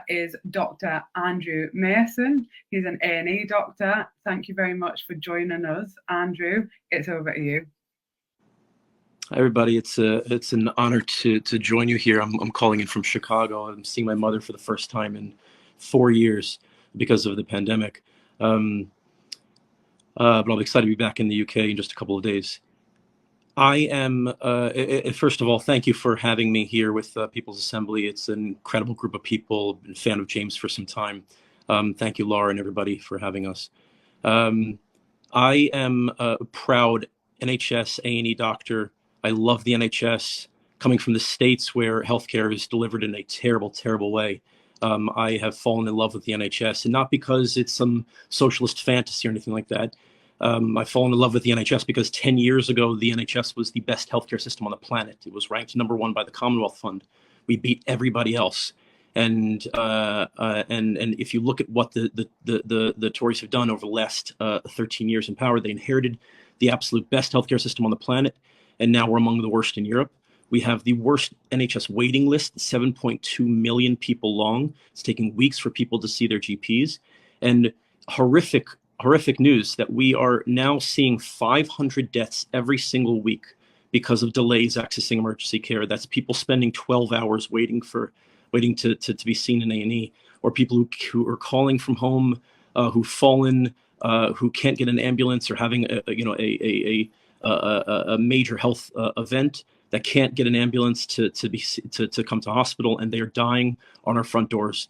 is Dr. Andrew Mason. He's an A&E doctor. Thank you very much for joining us. Andrew, it's over to you. Hi, everybody. It's an honor to join you here. I'm calling in from Chicago. I'm seeing my mother for the first time in 4 years because of the pandemic. But I'm excited to be back in the UK in just a couple of days. I am, first of all, thank you for having me here with People's Assembly. It's an incredible group of people. Been a fan of James for some time. Thank you, Laura, and everybody for having us. I am a proud NHS A&E doctor. I love the NHS. Coming from the States where healthcare is delivered in a terrible, terrible way, I have fallen in love with the NHS, and not because it's some socialist fantasy or anything like that. I've fallen in love with the NHS because 10 years ago, the NHS was the best healthcare system on the planet. It was ranked #1 by the Commonwealth Fund. We beat everybody else. And if you look at what the Tories have done over the last 13 years in power, they inherited the absolute best healthcare system on the planet. And now we're among the worst in Europe. We have the worst NHS waiting list, 7.2 million people long. It's taking weeks for people to see their GPs. And horrific news that we are now seeing 500 deaths every single week because of delays accessing emergency care. That's people spending 12 hours waiting to be seen in A&E, or people who are calling from home, who've fallen, who can't get an ambulance, or having a major health event that can't get an ambulance to come to hospital, and they are dying on our front doors.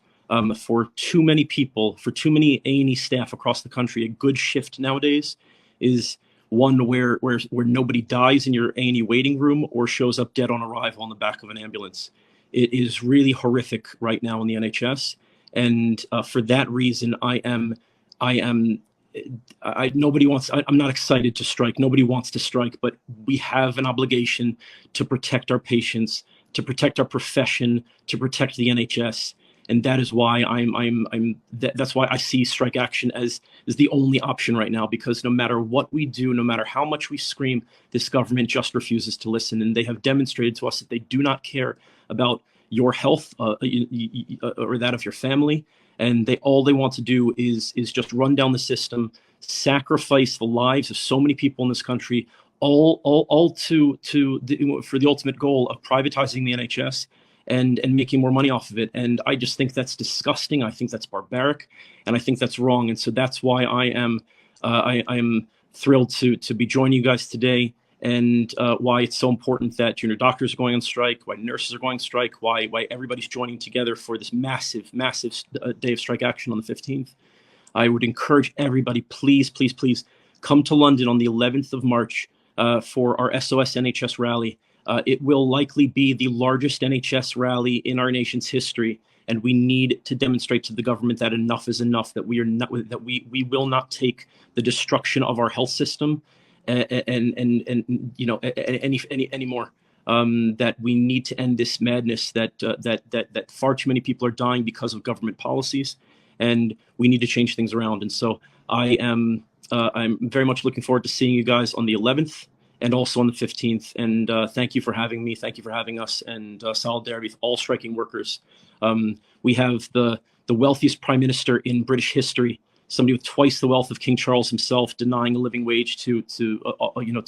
For too many people, for too many A&E staff across the country, a good shift nowadays is one where nobody dies in your A&E waiting room or shows up dead on arrival on the back of an ambulance. It is really horrific right now in the NHS, and for that reason, I'm not excited to strike. Nobody wants to strike, but we have an obligation to protect our patients, to protect our profession, to protect the NHS. And that is why that's why I see strike action as the only option right now, because no matter what we do, no matter how much we scream, this government just refuses to listen. And they have demonstrated to us that they do not care about your health or that of your family. And all they want to do is just run down the system, sacrifice the lives of so many people in this country, all for the ultimate goal of privatizing the NHS and making more money off of it. And I just think that's disgusting. I think that's barbaric, and I think that's wrong. And so that's why I am thrilled to be joining you guys today, and why it's so important that junior doctors are going on strike, why nurses are going on strike, why everybody's joining together for this massive day of strike action on the 15th. I would encourage everybody, please come to London on the 11th of March for our SOS NHS rally. It will likely be the largest NHS rally in our nation's history, and we need to demonstrate to the government that enough is enough, that we will not take the destruction of our health system anymore. That we need to end this madness, that far too many people are dying because of government policies, and we need to change things around. And so I'm very much looking forward to seeing you guys on the 11th and also on the 15th. And thank you for having me. Thank you for having us, and solidarity with all striking workers. We have the wealthiest prime minister in British history, somebody with twice the wealth of King Charles himself, denying a living wage to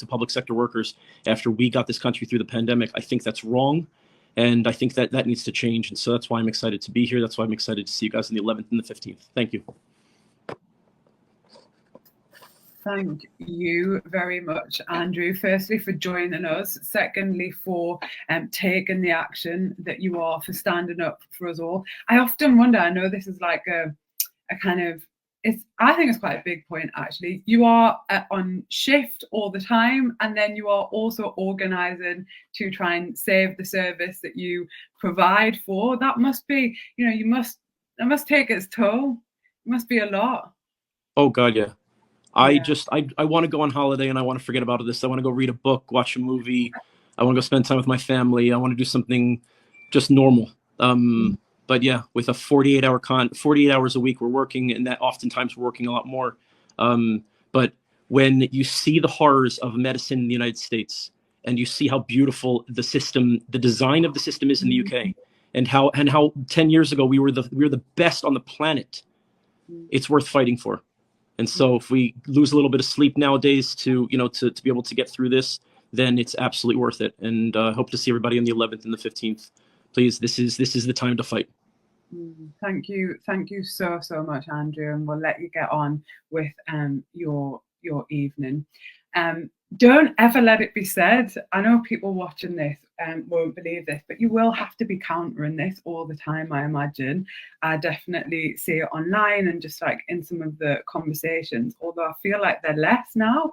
public sector workers after we got this country through the pandemic. I think that's wrong, and I think that needs to change. And so that's why I'm excited to be here. That's why I'm excited to see you guys on the 11th and the 15th. Thank you. Thank you very much, Andrew. Firstly, for joining us. Secondly, for taking the action that you are, for standing up for us all. I often wonder, I know this is like a kind of, I think it's quite a big point, actually. You are on shift all the time, and then you are also organising to try and save the service that you provide for. That must be, it must take its toll. It must be a lot. Oh, God, yeah. I want to go on holiday, and I want to forget about this. I want to go read a book, watch a movie. I want to go spend time with my family. I want to do something just normal. But yeah, with a 48 hours a week we're working, and that oftentimes we're working a lot more. But when you see the horrors of medicine in the United States, and you see how beautiful the design of the system is in the UK, and how 10 years ago we were the best on the planet. It's worth fighting for. And so if we lose a little bit of sleep nowadays to be able to get through this, then it's absolutely worth it. And hope to see everybody on the 11th and the 15th. Please, this is the time to fight. Thank you so much, Andrew, and we'll let you get on with your evening. Don't ever let it be said, I know people watching this won't believe this, but you will have to be countering this all the time, I imagine. I definitely see it online and just like in some of the conversations, although I feel like they're less now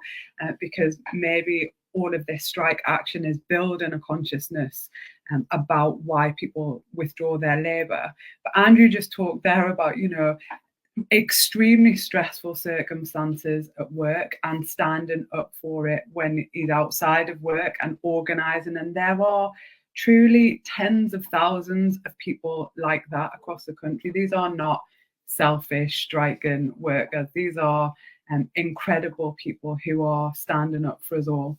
because maybe all of this strike action is building a consciousness about why people withdraw their labour. But Andrew just talked there about, extremely stressful circumstances at work and standing up for it when he's outside of work and organising. And there are truly tens of thousands of people like that across the country. These are not selfish striking workers. These are incredible people who are standing up for us all.